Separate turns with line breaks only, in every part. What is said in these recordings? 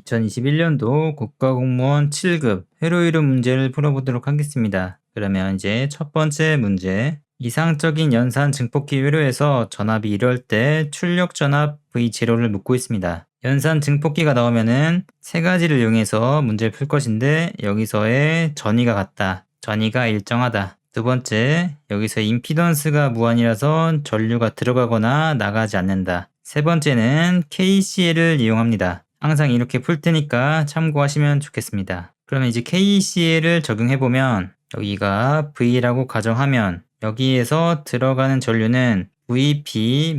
2021년도 국가공무원 7급 회로 이론 문제를 풀어보도록 하겠습니다. 그러면 이제 첫 번째 문제. 이상적인 연산 증폭기 회로에서 전압이 이럴 때 출력 전압 V0를 묻고 있습니다. 연산 증폭기가 나오면은 세 가지를 이용해서 문제를 풀 것인데 여기서의 전위가 같다. 전위가 일정하다. 두 번째, 여기서 임피던스가 무한이라서 전류가 들어가거나 나가지 않는다. 세 번째는 KCL을 이용합니다. 항상 이렇게 풀 테니까 참고하시면 좋겠습니다. 그러면 이제 KCL을 적용해보면 여기가 V라고 가정하면 여기에서 들어가는 전류는 VB-V를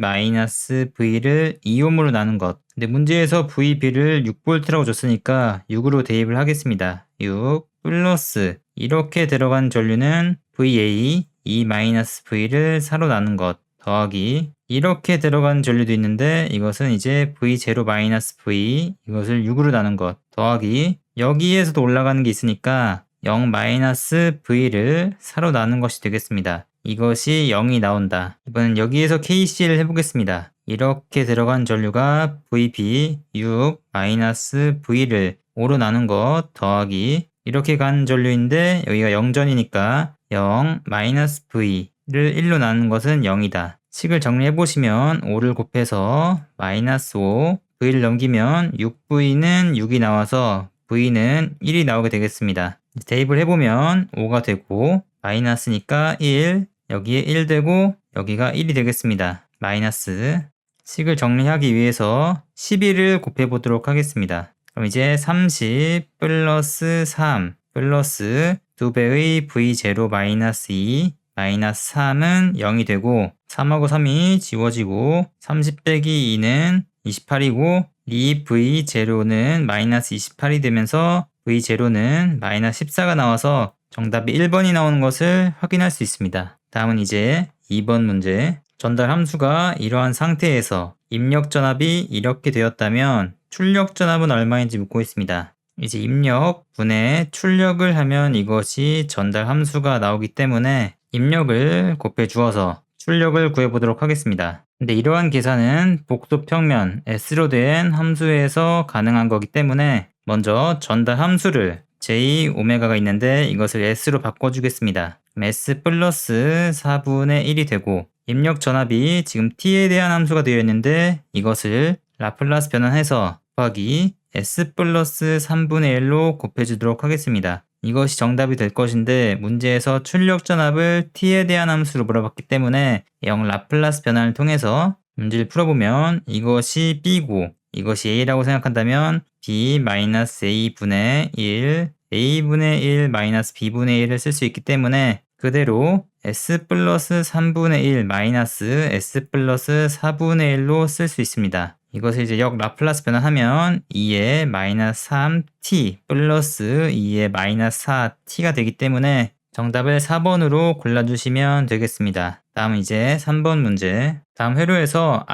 2옴으로 나눈 것. 근데 문제에서 VB를 6V라고 줬으니까 6으로 대입을 하겠습니다. 6 플러스 이렇게 들어간 전류는 VA 2-V를 4로 나눈 것 더하기 이렇게 들어간 전류도 있는데 이것은 이제 V0-V 이것을 6으로 나눈 것 더하기 여기에서도 올라가는 게 있으니까 0-V를 4로 나눈 것이 되겠습니다. 이것이 0이 나온다. 이번엔 여기에서 KC를 해보겠습니다. 이렇게 들어간 전류가 VB 6-V를 5로 나눈 것 더하기 이렇게 간 전류인데 여기가 0전이니까 0-V를 1로 나눈 것은 0이다. 식을 정리해보시면 5를 곱해서 -5 V를 넘기면 6V는 6이 나와서 V는 1이 나오게 되겠습니다. 대입을 해보면 5가 되고 마이너스니까 1 여기에 1 되고 여기가 1이 되겠습니다. 마이너스 식을 정리하기 위해서 11을 곱해보도록 하겠습니다. 그럼 이제 30 플러스 3 플러스 2배의 V0 마이너스 2 마이너스 3은 0이 되고 3하고 3이 지워지고 30 빼기 2는 28이고 이 V0는 마이너스 28이 되면서 V0는 마이너스 14가 나와서 정답이 1번이 나오는 것을 확인할 수 있습니다. 다음은 이제 2번 문제. 전달 함수가 이러한 상태에서 입력 전압이 이렇게 되었다면 출력 전압은 얼마인지 묻고 있습니다. 이제 입력 분의 출력을 하면 이것이 전달 함수가 나오기 때문에 입력을 곱해 주어서 출력을 구해보도록 하겠습니다. 근데 이러한 계산은 복도 평면 S로 된 함수에서 가능한 거기 때문에 먼저 전달 함수를 J 오메가가 있는데 이것을 S로 바꿔주겠습니다. S 플러스 4분의 1이 되고 입력 전압이 지금 T에 대한 함수가 되어 있는데 이것을 라플라스 변환해서 곱하기 S 플러스 3분의 1로 곱해주도록 하겠습니다. 이것이 정답이 될 것인데 문제에서 출력 전압을 T에 대한 함수로 물어봤기 때문에 0 라플라스 변환을 통해서 문제를 풀어보면 이것이 B고 이것이 A라고 생각한다면 B-A분의 1 A분의 1 마이너스 B분의 1을 쓸 수 있기 때문에 그대로 S 플러스 3분의 1 마이너스 S 플러스 4분의 1로 쓸 수 있습니다. 이것을 이제 역 라플라스 변환하면 2의 마이너스 3t 플러스 2의 마이너스 4t가 되기 때문에 정답을 4번으로 골라주시면 되겠습니다. 다음은 이제 3번 문제. 다음 회로에서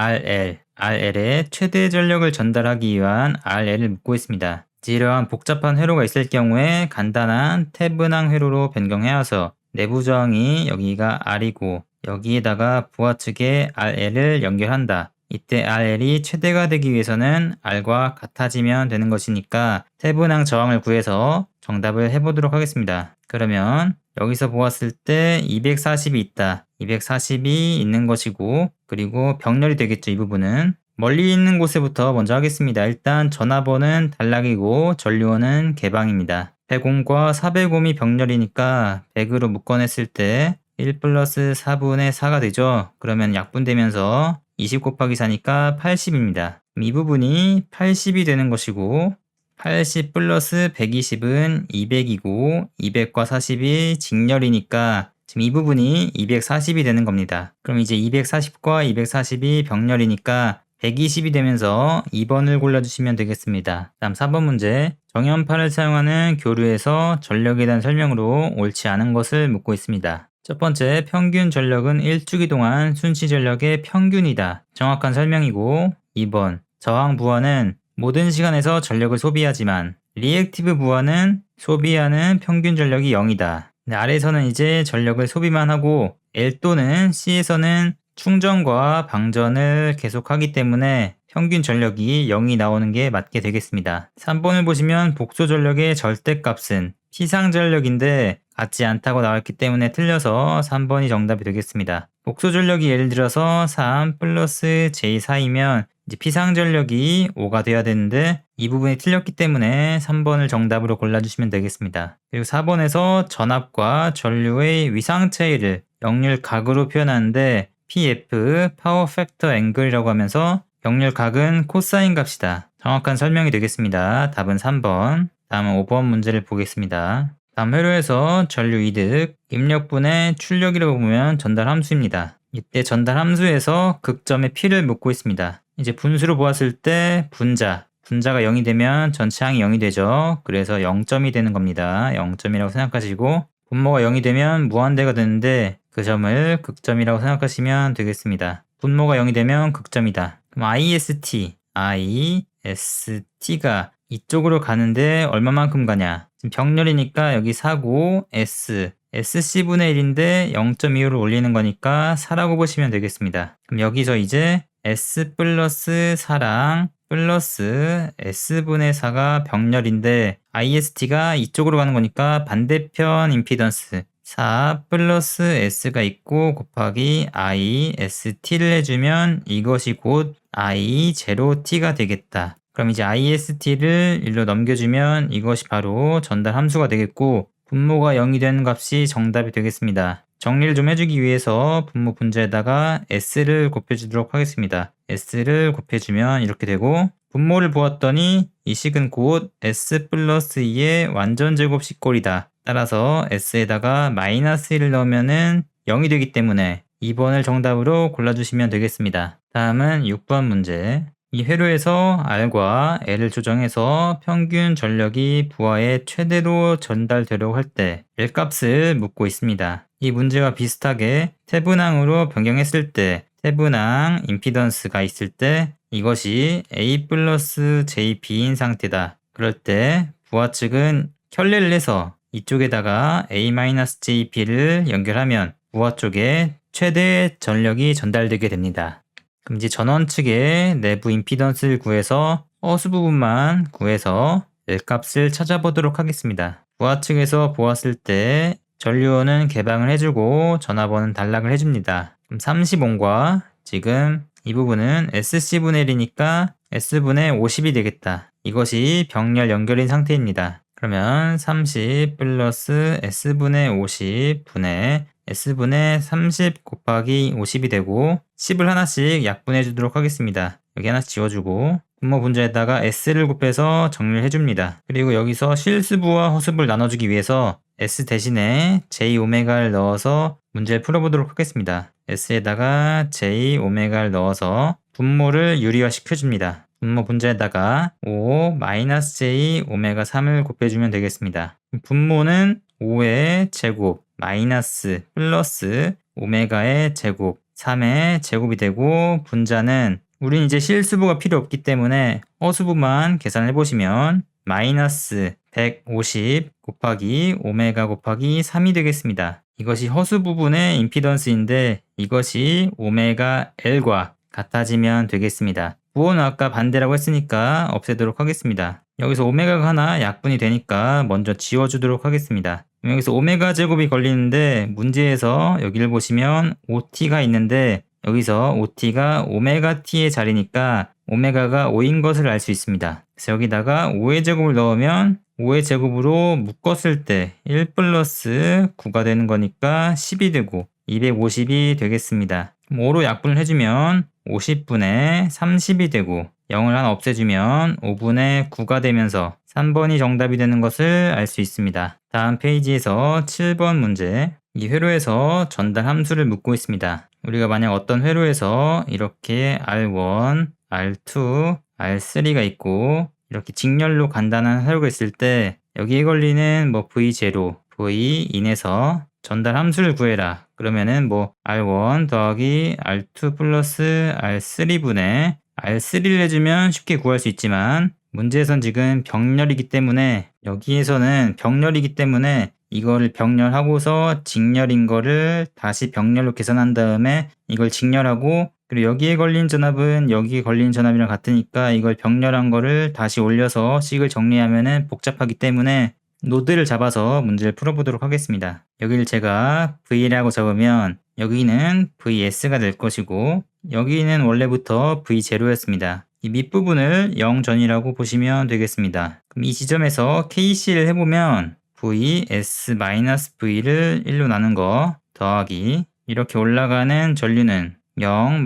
RL의 최대 전력을 전달하기 위한 RL을 묻고 있습니다. 이러한 복잡한 회로가 있을 경우에 간단한 태분항 회로로 변경해서 내부 저항이 여기가 R이고 여기에다가 부하측에 RL을 연결한다. 이때 RL이 최대가 되기 위해서는 R과 같아지면 되는 것이니까 태분항 저항을 구해서 정답을 해보도록 하겠습니다. 그러면 여기서 보았을 때 240이 있다. 240이 있는 것이고 그리고 병렬이 되겠죠. 이 부분은. 멀리 있는 곳에부터 먼저 하겠습니다. 일단 전압원은 단락이고 전류원은 개방입니다. 100옴과 400옴이 병렬이니까 100으로 묶어냈을 때 1 플러스 4분의 4가 되죠. 그러면 약분되면서 20 곱하기 4니까 80입니다. 이 부분이 80이 되는 것이고 80 플러스 120은 200이고 200과 40이 직렬이니까 지금 이 부분이 240이 되는 겁니다. 그럼 이제 240과 240이 병렬이니까 120이 되면서 2번을 골라주시면 되겠습니다. 다음 4번 문제. 정연판을 사용하는 교류에서 전력에 대한 설명으로 옳지 않은 것을 묻고 있습니다. 첫 번째, 평균 전력은 1주기 동안 순시 전력의 평균이다. 정확한 설명이고 2번, 저항 부하는 모든 시간에서 전력을 소비하지만 리액티브 부하는 소비하는 평균 전력이 0이다. 아래에서는 이제 전력을 소비만 하고 L 또는 C에서는 충전과 방전을 계속하기 때문에 평균 전력이 0이 나오는 게 맞게 되겠습니다. 3번을 보시면 복소 전력의 절대값은 피상 전력인데 같지 않다고 나왔기 때문에 틀려서 3번이 정답이 되겠습니다. 복소 전력이 예를 들어서 3 플러스 J4이면 이제 피상 전력이 5가 돼야 되는데 이 부분이 틀렸기 때문에 3번을 정답으로 골라주시면 되겠습니다. 그리고 4번에서 전압과 전류의 위상 차이를 역률 각으로 표현하는데 PF 파워 팩터 앵글이라고 하면서 역률 각은 코사인 값이다. 정확한 설명이 되겠습니다. 답은 3번. 다음은 5번 문제를 보겠습니다. 다음 회로에서 전류 이득, 입력분의 출력이라고 보면 전달 함수입니다. 이때 전달 함수에서 극점의 P를 묻고 있습니다. 이제 분수로 보았을 때 분자가 0이 되면 전체 항이 0이 되죠. 그래서 0점이 되는 겁니다. 0점이라고 생각하시고 분모가 0이 되면 무한대가 되는데 그 점을 극점이라고 생각하시면 되겠습니다. 분모가 0이 되면 극점이다. 그럼 IST가 이쪽으로 가는데 얼마만큼 가냐? 지금 병렬이니까 여기 4고 SC분의 1인데 0.25를 올리는 거니까 4라고 보시면 되겠습니다. 그럼 여기서 이제 S 플러스 4랑 플러스 S분의 4가 병렬인데 IST가 이쪽으로 가는 거니까 반대편 임피던스 4 플러스 S가 있고 곱하기 IST를 해주면 이것이 곧 I0T가 되겠다. 그럼 이제 IST를 일로 넘겨주면 이것이 바로 전달 함수가 되겠고 분모가 0이 되는 값이 정답이 되겠습니다. 정리를 좀 해주기 위해서 분모 분자에다가 S를 곱해주도록 하겠습니다. S를 곱해주면 이렇게 되고 분모를 보았더니 이 식은 곧 S 플러스 2의 완전제곱식 꼴이다. 따라서 S에다가 마이너스 1을 넣으면은 0이 되기 때문에 2번을 정답으로 골라주시면 되겠습니다. 다음은 6번 문제. 이 회로에서 R과 L을 조정해서 평균 전력이 부하에 최대로 전달되려고 할 때 L 값을 묻고 있습니다. 이 문제와 비슷하게 태분항으로 변경했을 때 태분항 임피던스가 있을 때 이것이 A 플러스 JB인 상태다. 그럴 때 부하 측은 켤레를 해서 이쪽에다가 A-JB를 연결하면 부하 쪽에 최대 전력이 전달되게 됩니다. 그럼 이제 전원 측의 내부 임피던스를 구해서 허수 부분만 구해서 L 값을 찾아보도록 하겠습니다. 부하 측에서 보았을 때 전류원은 개방을 해주고 전압원은 단락을 해줍니다. 그럼 30ohm과 지금 이 부분은 SC분의 1이니까 S분의 50이 되겠다. 이것이 병렬 연결인 상태입니다. 그러면 30 플러스 S분의 50 분의 S분의 30 곱하기 50이 되고 10을 하나씩 약분해 주도록 하겠습니다. 여기 하나씩 지워주고 분모 분자에다가 S를 곱해서 정리를 해줍니다. 그리고 여기서 실수부와 허수부를 나눠주기 위해서 S 대신에 J오메가를 넣어서 문제를 풀어보도록 하겠습니다. S에다가 J오메가를 넣어서 분모를 유리화 시켜줍니다. 분모 분자에다가 5-J 오메가 3을 곱해주면 되겠습니다. 분모는 5의 제곱 마이너스 플러스 오메가의 제곱 3의 제곱이 되고 분자는 우린 이제 실수부가 필요 없기 때문에 허수부만 계산을 해보시면 마이너스 150 곱하기 오메가 곱하기 3이 되겠습니다. 이것이 허수 부분의 임피던스인데 이것이 오메가 L과 같아지면 되겠습니다. 부호는 아까 반대라고 했으니까 없애도록 하겠습니다. 여기서 오메가가 하나 약분이 되니까 먼저 지워주도록 하겠습니다. 여기서 오메가 제곱이 걸리는데 문제에서 여기를 보시면 OT가 있는데 여기서 OT가 오메가 T의 자리니까 오메가가 5인 것을 알 수 있습니다. 그래서 여기다가 5의 제곱을 넣으면 5의 제곱으로 묶었을 때 1 플러스 9가 되는 거니까 10이 되고 250이 되겠습니다. 5로 약분을 해주면 50분의 30이 되고 0을 하나 없애주면 5분의 9가 되면서 3번이 정답이 되는 것을 알 수 있습니다. 다음 페이지에서 7번 문제. 이 회로에서 전달 함수를 묻고 있습니다. 우리가 만약 어떤 회로에서 이렇게 R1, R2, R3가 있고 이렇게 직렬로 간단한 회로가 있을 때 여기에 걸리는 V0, V인에서 전달 함수를 구해라. 그러면은 R1 더하기 R2 플러스 R3분의 R3를 해주면 쉽게 구할 수 있지만 문제에선 지금 병렬이기 때문에 여기에서는 병렬이기 때문에 이거를 병렬하고서 직렬인 거를 다시 병렬로 계산한 다음에 이걸 직렬하고 그리고 여기에 걸린 전압은 여기에 걸린 전압이랑 같으니까 이걸 병렬한 거를 다시 올려서 식을 정리하면은 복잡하기 때문에 노드를 잡아서 문제를 풀어보도록 하겠습니다. 여기를 제가 V라고 적으면 여기는 VS가 될 것이고 여기는 원래부터 V0였습니다. 이 밑부분을 0 전이라고 보시면 되겠습니다. 그럼 이 지점에서 KC를 해보면 VS-V를 1로 나눈 거 더하기 이렇게 올라가는 전류는 0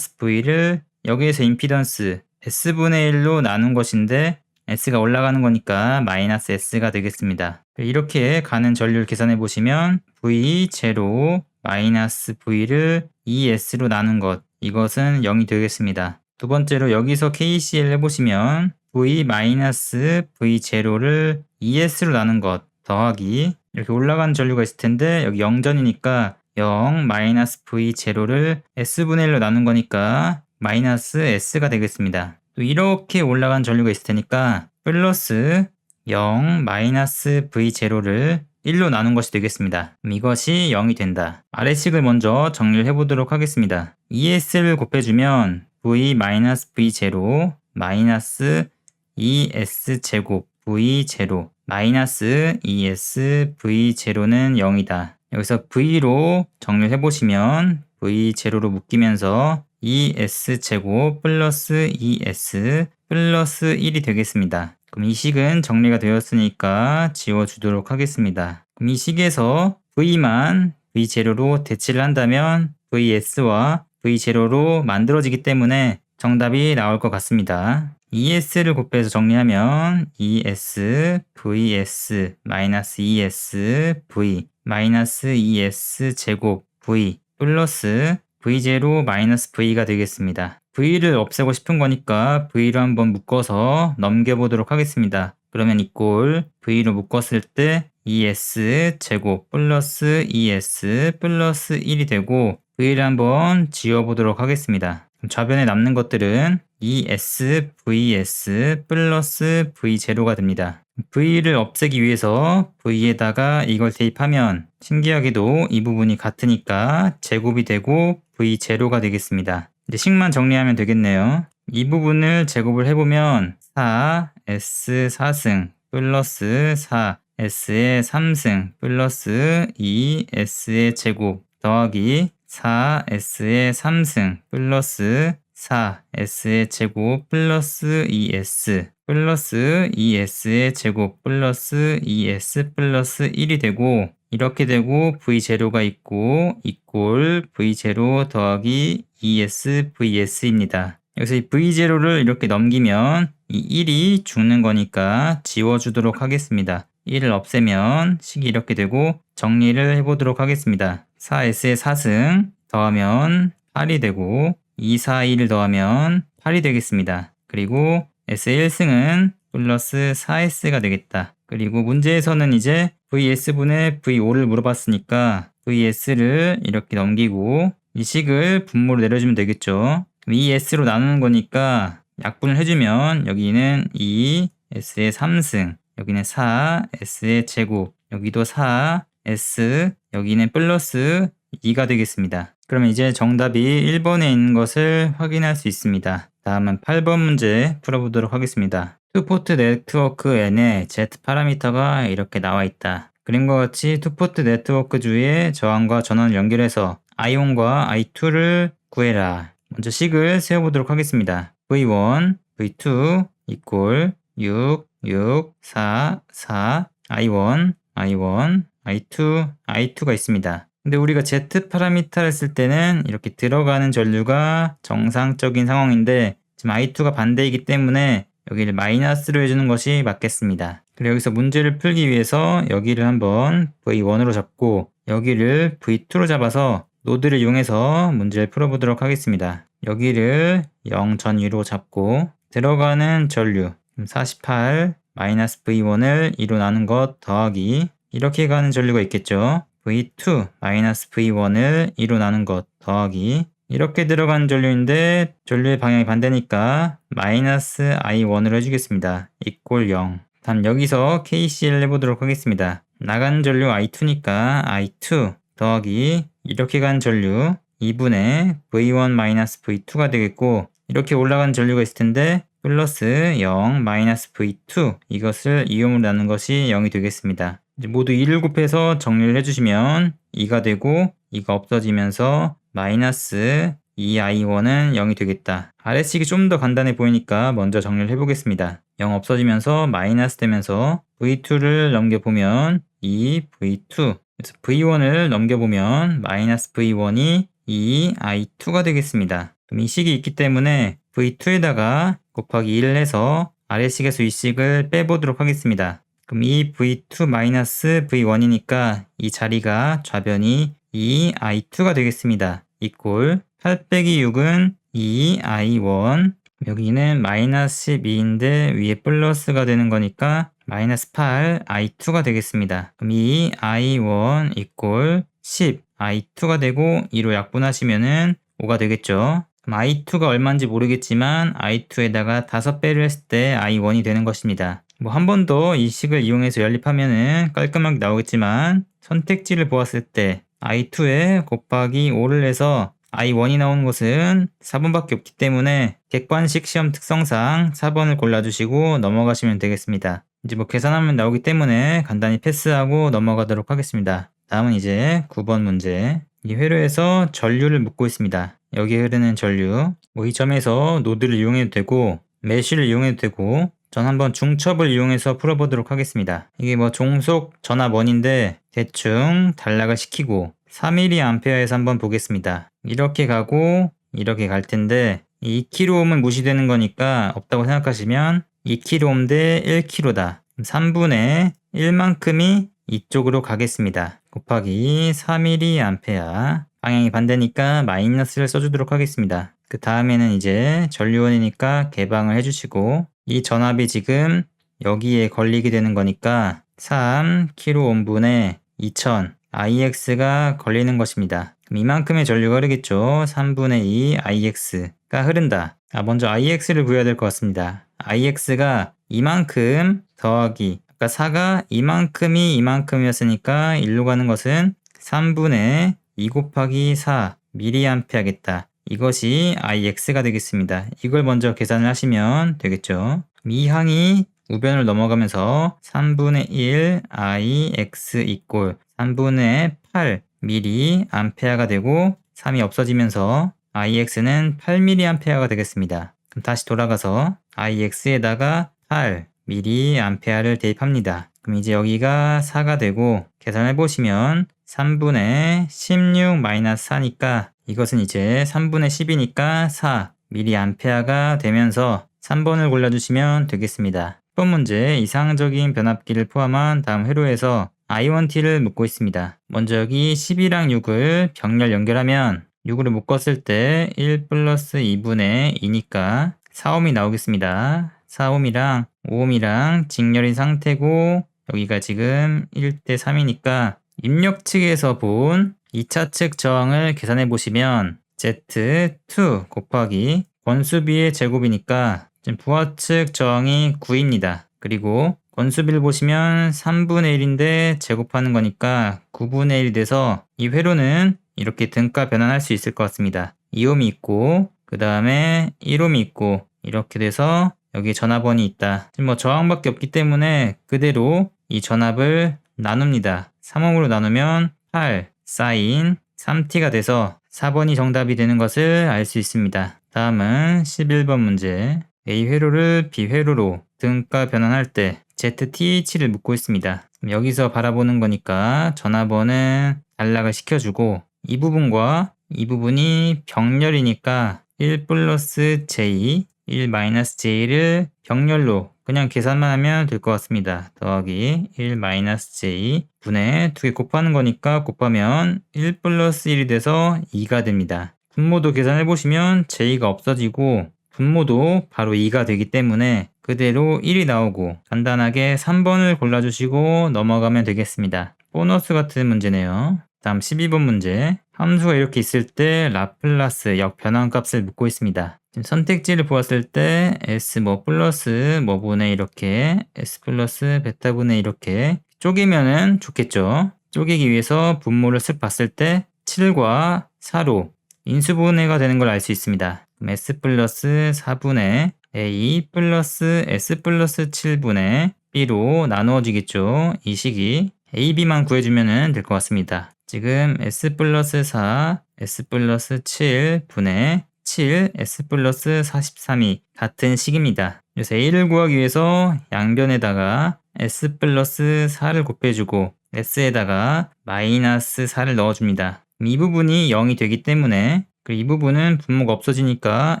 V를 여기에서 임피던스 S분의 1로 나눈 것인데 S가 올라가는 거니까 마이너스 S가 되겠습니다. 이렇게 가는 전류를 계산해 보시면 V0 마이너스 V를 2S로 나눈 것 이것은 0이 되겠습니다. 두 번째로 여기서 KCL 해보시면 V-V0를 2S로 나눈 것 더하기 이렇게 올라가는 전류가 있을 텐데 여기 0전이니까 0 마이너스 V0를 S분의 1로 나눈 거니까 마이너스 S가 되겠습니다. 또 이렇게 올라간 전류가 있을 테니까 플러스 0 마이너스 V0를 1로 나눈 것이 되겠습니다. 그럼 이것이 0이 된다. 아래식을 먼저 정리를 해보도록 하겠습니다. ES를 곱해주면 V 마이너스 V0 마이너스 2S 제곱 V0 마이너스 2S V0는 0이다. 여기서 V로 정리를 해보시면 V0로 묶이면서 2S 제곱 플러스 2S 플러스 1이 되겠습니다. 그럼 이 식은 정리가 되었으니까 지워주도록 하겠습니다. 그럼 이 식에서 V만 V0로 대치를 한다면 VS와 V0로 만들어지기 때문에 정답이 나올 것 같습니다. ES를 곱해서 정리하면 ES, VS, 마이너스 ES, V, 마이너스 ES 제곱 V 플러스 V0 마이너스 V가 되겠습니다. V를 없애고 싶은 거니까 V로 한번 묶어서 넘겨보도록 하겠습니다. 그러면 이 꼴 V로 묶었을 때 ES 제곱 플러스 ES 플러스 1이 되고 V를 한번 지워보도록 하겠습니다. 좌변에 남는 것들은 ES, VS 플러스 V0가 됩니다. V를 없애기 위해서 V에다가 이걸 대입하면 신기하게도 이 부분이 같으니까 제곱이 되고 V0가 되겠습니다. 이제 식만 정리하면 되겠네요. 이 부분을 제곱을 해보면 4S 4승 플러스 4S의 3승 플러스 2S의 제곱 더하기 4S의 3승 플러스 4S의 제곱 플러스 2S 플러스 2S의 제곱 플러스 2S 플러스 1이 되고 이렇게 되고 V0가 있고 이 꼴 V0 더하기 2S VS입니다. 여기서 이 V0를 이렇게 넘기면 이 1이 죽는 거니까 지워주도록 하겠습니다. 1을 없애면 식이 이렇게 되고 정리를 해보도록 하겠습니다. 4S의 4승 더하면 8이 되고 2, 4, 1을 더하면 8이 되겠습니다. 그리고 S의 1승은 플러스 4S가 되겠다. 그리고 문제에서는 이제 VS분의 V5를 물어봤으니까 VS를 이렇게 넘기고 이 식을 분모로 내려주면 되겠죠. 이 S로 나누는 거니까 약분을 해주면 여기는 2S의 3승 여기는 4S의 제곱 여기도 4S 여기는 플러스 2가 되겠습니다. 그러면 이제 정답이 1번에 있는 것을 확인할 수 있습니다. 다음은 8번 문제 풀어보도록 하겠습니다. 투포트 네트워크 N에 Z 파라미터가 이렇게 나와 있다. 그림과 같이 투포트 네트워크 주위에 저항과 전원을 연결해서 I1과 I2를 구해라. 먼저 식을 세워보도록 하겠습니다. V1, V2 이꼴 6, 6, 4, 4 I1, I1, I2, I2가 있습니다. 근데 우리가 Z 파라미터를 쓸 때는 이렇게 들어가는 전류가 정상적인 상황인데 지금 I2가 반대이기 때문에 여기를 마이너스로 해주는 것이 맞겠습니다. 그리고 여기서 문제를 풀기 위해서 여기를 한번 V1으로 잡고 여기를 V2로 잡아서 노드를 이용해서 문제를 풀어보도록 하겠습니다. 여기를 0 전위로 잡고 들어가는 전류 48 마이너스 V1을 2로 나눈 것 더하기 이렇게 가는 전류가 있겠죠. V2 마이너스 V1을 2로 나눈 것 더하기 이렇게 들어가는 전류인데 전류의 방향이 반대니까 마이너스 I1으로 해주겠습니다. 이꼴 0. 다음 여기서 KCL 해보도록 하겠습니다. 나가는 전류 I2니까 I2 더하기 이렇게 가는 전류 2분의 V1-V2가 되겠고, 이렇게 올라간 전류가 있을 텐데 플러스 0 마이너스 V2 이것을 2옴으로 나눈 것이 0이 되겠습니다. 이제 모두 2를 곱해서 정리를 해주시면 2가 되고 2가 없어지면서 마이너스 2i1은 0이 되겠다. 아래식이 좀 더 간단해 보이니까 먼저 정리를 해보겠습니다. 0 없어지면서 마이너스 되면서 V2를 넘겨보면 2V2, 그래서 V1을 넘겨보면 마이너스 V1이 2i2가 되겠습니다. 그럼 이 식이 있기 때문에 V2에다가 곱하기 1을 해서 아래식에서 이 식을 빼보도록 하겠습니다. 그럼 이 V2 마이너스 V1이니까 이 자리가 좌변이 2i2가 되겠습니다. 이꼴 8 빼기 6은 2i1, 여기는 마이너스 12인데 위에 플러스가 되는 거니까 마이너스 8i2가 되겠습니다. 그럼 이 i1 이꼴 10, i2가 되고 2로 약분하시면은 5가 되겠죠. 그럼 i2가 얼마인지 모르겠지만 i2에다가 5배를 했을 때 i1이 되는 것입니다. 뭐 한 번 더 이 식을 이용해서 연립하면은 깔끔하게 나오겠지만 선택지를 보았을 때 i2에 곱하기 5를 해서 i1이 나오는 것은 4번밖에 없기 때문에 객관식 시험 특성상 4번을 골라주시고 넘어가시면 되겠습니다. 이제 뭐 계산하면 나오기 때문에 간단히 패스하고 넘어가도록 하겠습니다. 다음은 이제 9번 문제. 이 회로에서 전류를 묻고 있습니다. 여기에 흐르는 전류. 뭐 이 점에서 노드를 이용해도 되고 메쉬를 이용해도 되고 전 한번 중첩을 이용해서 풀어보도록 하겠습니다. 이게 뭐 종속 전압원인데 대충 단락을 시키고 4mA에서 한번 보겠습니다. 이렇게 가고 이렇게 갈 텐데 2kΩ은 무시되는 거니까 없다고 생각하시면 2kΩ 대 1kΩ다. 3분의 1만큼이 이쪽으로 가겠습니다. 곱하기 4mA. 방향이 반대니까 마이너스를 써주도록 하겠습니다. 그 다음에는 이제 전류원이니까 개방을 해주시고 이 전압이 지금 여기에 걸리게 되는 거니까 3kΩ분의 2000 IX가 걸리는 것입니다. 그럼 이만큼의 전류가 흐르겠죠. 3분의 2 IX가 흐른다. 먼저 IX를 구해야 될 것 같습니다. IX가 이만큼 더하기, 아까 4가 이만큼이 이만큼이었으니까 1로 가는 것은 3분의 2 곱하기 4 mA겠다. 이것이 IX가 되겠습니다. 이걸 먼저 계산을 하시면 되겠죠. 이 항이 우변을 넘어가면서 3분의 1 IX 이꼴 3분의 8 mA가 되고 3이 없어지면서 IX는 8mA가 되겠습니다. 그럼 다시 돌아가서 IX에다가 8 mA를 대입합니다. 그럼 이제 여기가 4가 되고 계산해 보시면 3분의 16-4니까 이것은 이제 3분의 10이니까 4 mA가 되면서 3번을 골라주시면 되겠습니다. 10번 문제 이상적인 변압기를 포함한 다음 회로에서 I1T를 묻고 있습니다. 먼저 여기 10이랑 6을 병렬 연결하면 6으로 묶었을 때 1 플러스 2분의 2니까 4옴이 나오겠습니다. 4옴이랑 5옴이랑 직렬인 상태고 여기가 지금 1대 3이니까 입력 측에서 본 2차 측 저항을 계산해 보시면 Z2 곱하기 권수비의 제곱이니까 지금 부하 측 저항이 9입니다. 그리고 권수비를 보시면 3분의 1인데 제곱하는 거니까 9분의 1이 돼서 이 회로는 이렇게 등가 변환할 수 있을 것 같습니다. 2옴이 있고 그 다음에 1옴이 있고 이렇게 돼서 여기 전압원이 있다. 지금 뭐 저항밖에 없기 때문에 그대로 이 전압을 나눕니다. 3옴으로 나누면 8 사인 3t가 돼서 4번이 정답이 되는 것을 알 수 있습니다. 다음은 11번 문제. A 회로를 B 회로로 등가 변환할 때 ZTH를 묻고 있습니다. 여기서 바라보는 거니까 전압원은 단락을 시켜주고 이 부분과 이 부분이 병렬이니까 1 플러스 J, 1 마이너스 J를 병렬로 그냥 계산만 하면 될 것 같습니다. 더하기 1 마이너스 J 분의 2개 곱하는 거니까 곱하면 1 플러스 1이 돼서 2가 됩니다. 분모도 계산해 보시면 J가 없어지고 분모도 바로 2가 되기 때문에 그대로 1이 나오고 간단하게 3번을 골라주시고 넘어가면 되겠습니다. 보너스 같은 문제네요. 다음 12번 문제. 함수가 이렇게 있을 때 라플라스 역변환값을 묻고 있습니다. 지금 선택지를 보았을 때 S 뭐 플러스 뭐 분의 이렇게 S 플러스 베타 분의 이렇게 쪼개면은 좋겠죠. 쪼개기 위해서 분모를 쓱 봤을 때 7과 4로 인수분해가 되는 걸 알 수 있습니다. 그럼 S 플러스 4분의 A 플러스 S 플러스 7분의 B로 나누어지겠죠. 이 식이 A, B만 구해주면 될 것 같습니다. 지금 S 플러스 4, S 플러스 7분의 7, S 플러스 43이 같은 식입니다. 그래서 A를 구하기 위해서 양변에다가 S 플러스 4를 곱해주고 S에다가 마이너스 4를 넣어줍니다. 이 부분이 0이 되기 때문에 이 부분은 분모가 없어지니까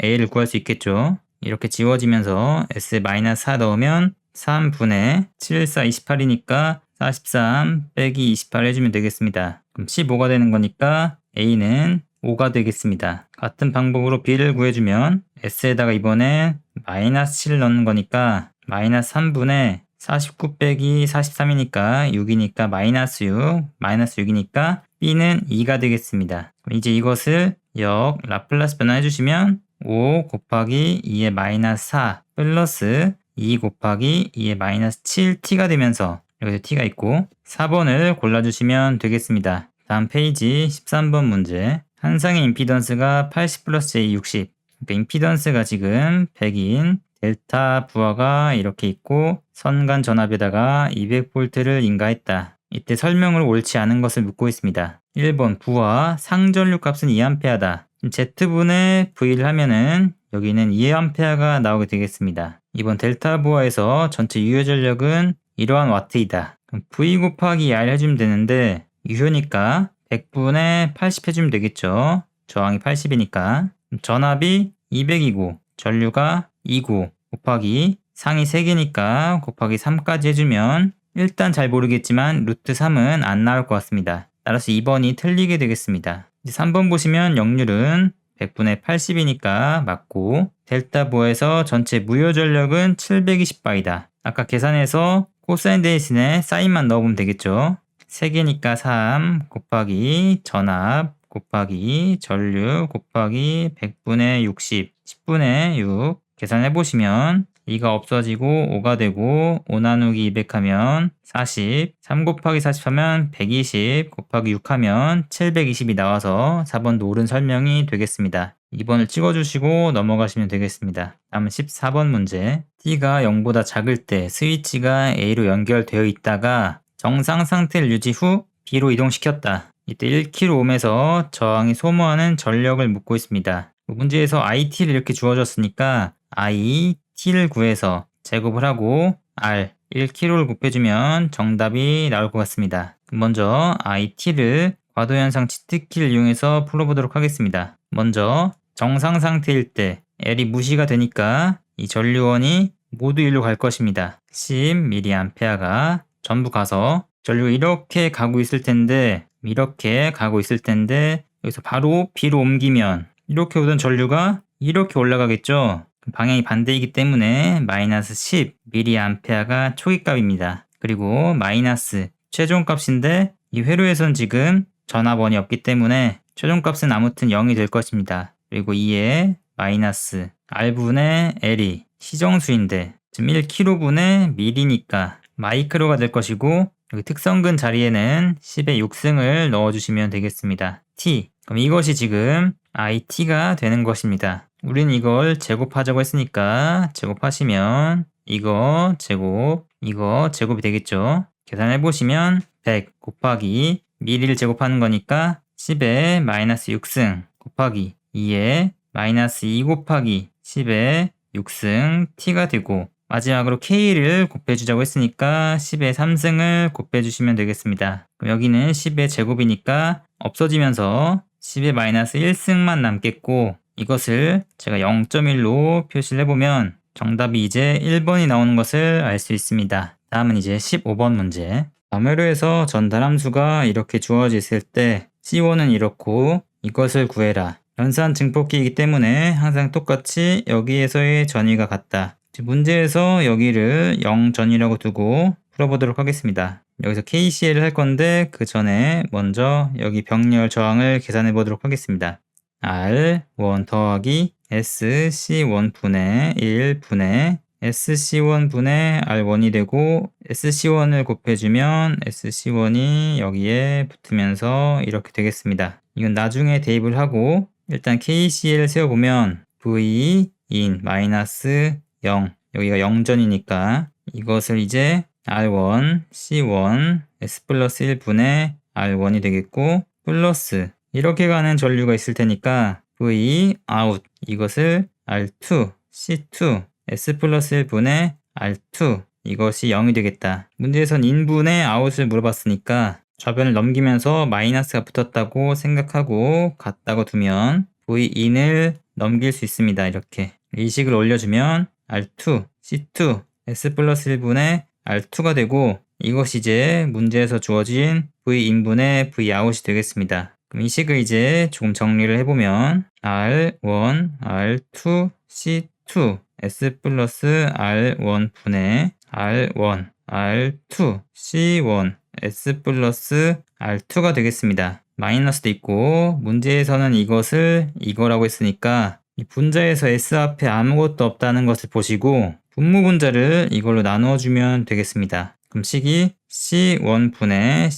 A를 구할 수 있겠죠. 이렇게 지워지면서 S 마이너스 4 넣으면 3분의 7, 4, 28이니까 43 빼기 28 해주면 되겠습니다. 그럼 15가 되는 거니까 A는 5가 되겠습니다. 같은 방법으로 B를 구해주면 S에다가 이번에 마이너스 7을 넣는 거니까 마이너스 3분의 49 빼기 43이니까 6이니까 마이너스 6, 마이너스 6이니까 B는 2가 되겠습니다. 이제 이것을 역 라플라스 변환해 주시면 5 곱하기 2의 마이너스 4 플러스 2 곱하기 2의 마이너스 7t가 되면서 여기서 t가 있고 4번을 골라주시면 되겠습니다. 다음 페이지 13번 문제. 한 쌍의 임피던스가 80 플러스 J 60. 그러니까 임피던스가 지금 100인 델타 부하가 이렇게 있고 선간 전압에다가 200V를 인가했다. 이때 설명을 옳지 않은 것을 묻고 있습니다. 1번 부하 상전류 값은 2A다. Z분의 V를 하면은 여기는 2A가 나오게 되겠습니다. 2번 델타 부하에서 전체 유효 전력은 이러한 와트이다. 그럼 V 곱하기 R 해주면 되는데 유효니까 100분의 80 해주면 되겠죠. 저항이 80이니까 전압이 200이고 전류가 2구 곱하기 상이 3개니까 곱하기 3까지 해주면 일단 잘 모르겠지만 루트 3은 안 나올 것 같습니다. 따라서 2번이 틀리게 되겠습니다. 이제 3번 보시면 역률은 100분의 80이니까 맞고 델타 부하에서 전체 무효 전력은 720바이다. 아까 계산해서 코사인 대신에 사인만 넣어보면 되겠죠. 3개니까 3 곱하기 전압 곱하기 전류 곱하기 100분의 60 10분의 6 계산해보시면 2가 없어지고 5가 되고 5 나누기 200 하면 40 3 곱하기 40 하면 120 곱하기 6 하면 720이 나와서 4번도 옳은 설명이 되겠습니다. 2번을 찍어주시고 넘어가시면 되겠습니다. 다음은 14번 문제. T가 0보다 작을 때 스위치가 A로 연결되어 있다가 정상 상태를 유지 후 B로 이동시켰다. 이때 1kΩ에서 저항이 소모하는 전력을 묻고 있습니다. 문제에서 IT를 이렇게 주어졌으니까 IT를 구해서 제곱을 하고 R 1kg를 곱해주면 정답이 나올 것 같습니다. 먼저 IT를 과도현상 치트키를 이용해서 풀어보도록 하겠습니다. 먼저 정상 상태일 때 L이 무시가 되니까 이 전류원이 모두 일로 갈 것입니다. 10mA가 전부 가서 전류가 이렇게 가고 있을 텐데 여기서 바로 B로 옮기면 이렇게 오던 전류가 이렇게 올라가겠죠. 방향이 반대이기 때문에 마이너스 10mA가 초기값입니다. 그리고 마이너스 최종값인데 이 회로에선 지금 전압원이 없기 때문에 최종값은 아무튼 0이 될 것입니다. 그리고 2에 마이너스 R분의 L이 시정수인데 지금 1kV분의 m니까 마이크로가 될 것이고 여기 특성근 자리에는 10의 6승을 넣어주시면 되겠습니다. T. 그럼 이것이 지금 IT가 되는 것입니다. 우린 이걸 제곱하자고 했으니까 제곱하시면 이거 제곱이 되겠죠. 계산해보시면 100 곱하기 m를 제곱하는 거니까 10의 마이너스 6승 곱하기 2에 마이너스 2 곱하기 10의 6승 t가 되고 마지막으로 k를 곱해주자고 했으니까 10의 3승을 곱해주시면 되겠습니다. 그럼 여기는 10의 제곱이니까 없어지면서 10의 마이너스 1승만 남겠고 이것을 제가 0.1로 표시를 해보면 정답이 이제 1번이 나오는 것을 알 수 있습니다. 다음은 이제 15번 문제. 남회로에서 전달함수가 이렇게 주어져 있을 때 C1은 이렇고 이것을 구해라. 연산 증폭기이기 때문에 항상 똑같이 여기에서의 전위가 같다. 문제에서 여기를 0전이라고 두고 풀어보도록 하겠습니다. 여기서 KCL을 할 건데 그 전에 먼저 여기 병렬 저항을 계산해 보도록 하겠습니다. R1 더하기 SC1분의 1분의 SC1분의 R1이 되고 SC1을 곱해주면 SC1이 여기에 붙으면서 이렇게 되겠습니다. 이건 나중에 대입을 하고 일단 KCL을 세워보면 V in 마이너스 0 여기가 0전이니까 이것을 이제 R1, C1, S 플러스 1분의 R1이 되겠고 플러스 이렇게 가는 전류가 있을 테니까 V out 이것을 R2, C2, S 플러스 1분의 R2 이것이 0이 되겠다. 문제에선 인분의 아웃을 물어봤으니까 좌변을 넘기면서 마이너스가 붙었다고 생각하고 같다고 두면 V in을 넘길 수 있습니다. 이렇게 이 식을 올려주면 R2, C2, S 플러스 1분의 R2가 되고 이것이 이제 문제에서 주어진 V in분의 V out이 되겠습니다. 그럼 이 식을 이제 조금 정리를 해보면 R1, R2, C2, S 플러스 R1 분의 R1, R2, C1, S 플러스 R2가 되겠습니다. 마이너스도 있고 문제에서는 이것을 이거라고 했으니까 이 분자에서 S 앞에 아무것도 없다는 것을 보시고 분모 분자를 이걸로 나누어주면 되겠습니다. 그럼 식이 C1분의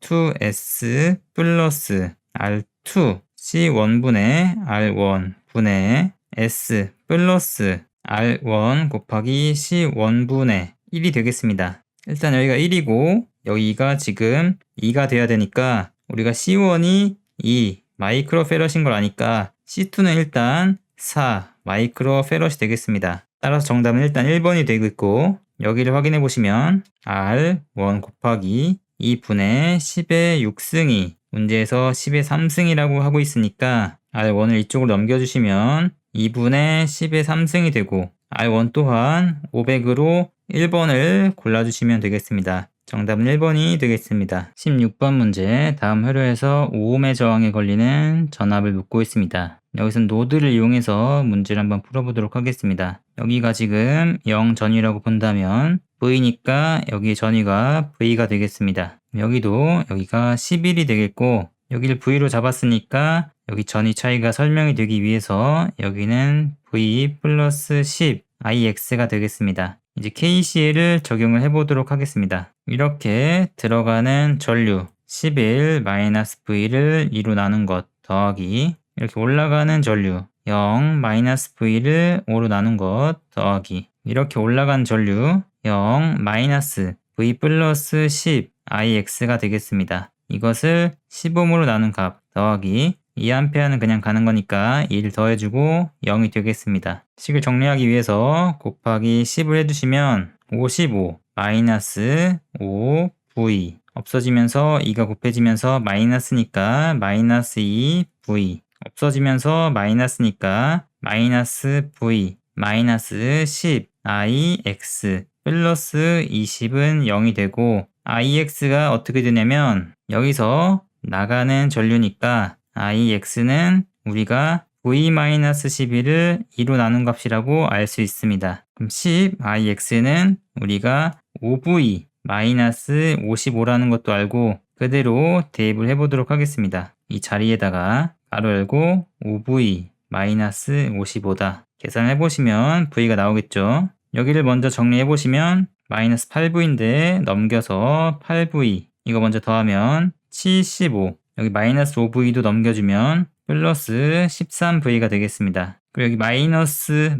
C2S 플러스 R2 C1분의 R1 분의 S 플러스 R1 곱하기 C1분의 1이 되겠습니다. 일단 여기가 1이고 여기가 지금 2가 돼야 되니까 우리가 C1이 2 마이크로페럿인 걸 아니까 C2는 일단 4 마이크로페럿이 되겠습니다. 따라서 정답은 일단 1번이 되고 여기를 확인해 보시면 R1 곱하기 2분의 10의 6승이 문제에서 10의 3승이라고 하고 있으니까 R1을 이쪽으로 넘겨주시면 2분의 10의 3승이 되고 R1 또한 500으로 1번을 골라주시면 되겠습니다. 정답은 1번이 되겠습니다. 16번 문제 다음 회로에서 오음의 저항에 걸리는 전압을 묻고 있습니다. 여기서 노드를 이용해서 문제를 한번 풀어보도록 하겠습니다. 여기가 지금 0전위라고 본다면 V니까 여기 전위가 V가 되겠습니다. 여기도 여기가 11이 되겠고 여기를 V로 잡았으니까 여기 전위 차이가 설명이 되기 위해서 여기는 V 플러스 10 IX가 되겠습니다. 이제 KCL을 적용을 해보도록 하겠습니다. 이렇게 들어가는 전류 11-V를 2로 나눈 것 더하기 이렇게 올라가는 전류 0-V를 5로 나눈 것 더하기 이렇게 올라간 전류 0-V 플러스 10 IX가 되겠습니다. 이것을 10옴으로 나눈 값 더하기 2A는 그냥 가는 거니까 2를 더해주고 0이 되겠습니다. 식을 정리하기 위해서 곱하기 10을 해주시면 55 마이너스 5V 없어지면서 2가 곱해지면서 마이너스니까 마이너스 2V 없어지면서 마이너스니까 마이너스 V 마이너스 10 IX 플러스 20은 0이 되고 IX가 어떻게 되냐면 여기서 나가는 전류니까 IX는 우리가 V-11을 2로 나눈 값이라고 알 수 있습니다. 그럼 10 IX는 우리가 5V-55라는 것도 알고 그대로 대입을 해보도록 하겠습니다. 이 자리에다가 가로 열고 5V-55다. 계산해보시면 V가 나오겠죠. 여기를 먼저 정리해보시면 마이너스 8V인데 넘겨서 8V 이거 먼저 더하면 75 여기 마이너스 5V도 넘겨주면 플러스 13V가 되겠습니다. 그리고 여기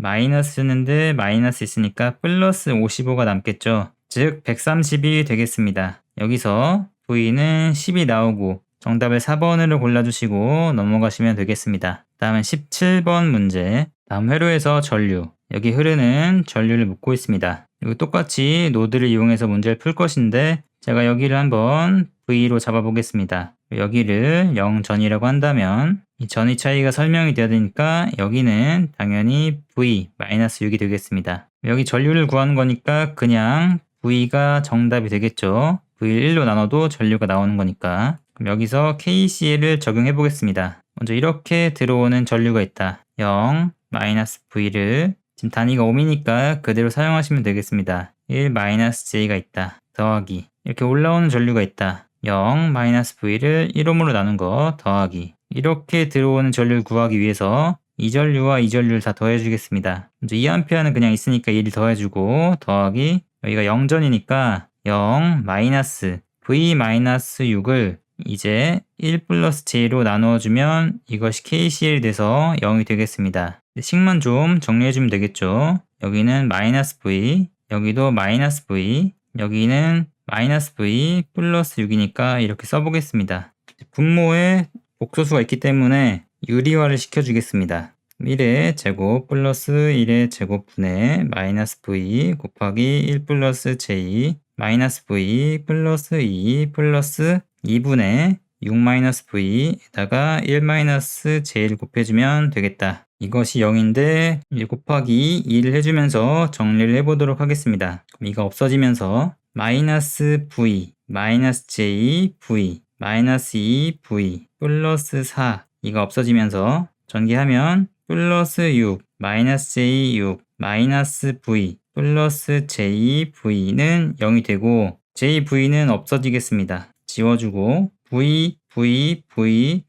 마이너스였는데 마이너스 있으니까 플러스 55가 남겠죠. 즉 130이 되겠습니다. 여기서 V는 10이 나오고 정답을 4번으로 골라주시고 넘어가시면 되겠습니다. 다음은 17번 문제 다음 회로에서 전류 여기 흐르는 전류를 묻고 있습니다. 그리고 똑같이 노드를 이용해서 문제를 풀 것인데 제가 여기를 한번 V로 잡아보겠습니다. 여기를 0전이라고 한다면 이 전위 차이가 설명이 되어야 되니까 여기는 당연히 V-6이 되겠습니다. 여기 전류를 구하는 거니까 그냥 V가 정답이 되겠죠. V를 1로 나눠도 전류가 나오는 거니까. 그럼 여기서 KCL을 적용해 보겠습니다. 먼저 이렇게 들어오는 전류가 있다. 0-V를 지금 단위가 옴이니까 그대로 사용하시면 되겠습니다. 1-J가 있다. 더하기 이렇게 올라오는 전류가 있다. 0-V를 1옴으로 나눈 거 더하기 이렇게 들어오는 전류를 구하기 위해서 이 전류와 이 전류를 다 더해주겠습니다. 먼저 2A는 그냥 있으니까 1을 더해주고 더하기 여기가 0전이니까 0-V-6을 이제 1 플러스 j로 나누어주면 이것이 KCl이 돼서 0이 되겠습니다. 식만 좀 정리해주면 되겠죠. 여기는 마이너스 v, 여기도 마이너스 v, 여기는 마이너스 v 플러스 6이니까 이렇게 써보겠습니다. 분모에 복소수가 있기 때문에 유리화를 시켜주겠습니다. 1의 제곱 플러스 1의 제곱분의 마이너스 v 곱하기 1 플러스 j 마이너스 v 플러스 2 플러스 2분의 6 마이너스 v에다가 1 마이너스 j를 곱해주면 되겠다. 이것이 0인데 1 곱하기 2를 해주면서 정리를 해보도록 하겠습니다. 그럼 이가 없어지면서 마이너스 v 마이너스 j v 마이너스 2v 플러스 4 이가 없어지면서 전개하면 플러스 6 마이너스 j 6 마이너스 v 플러스 jv는 0이 되고 jv는 없어지겠습니다. 지워주고 v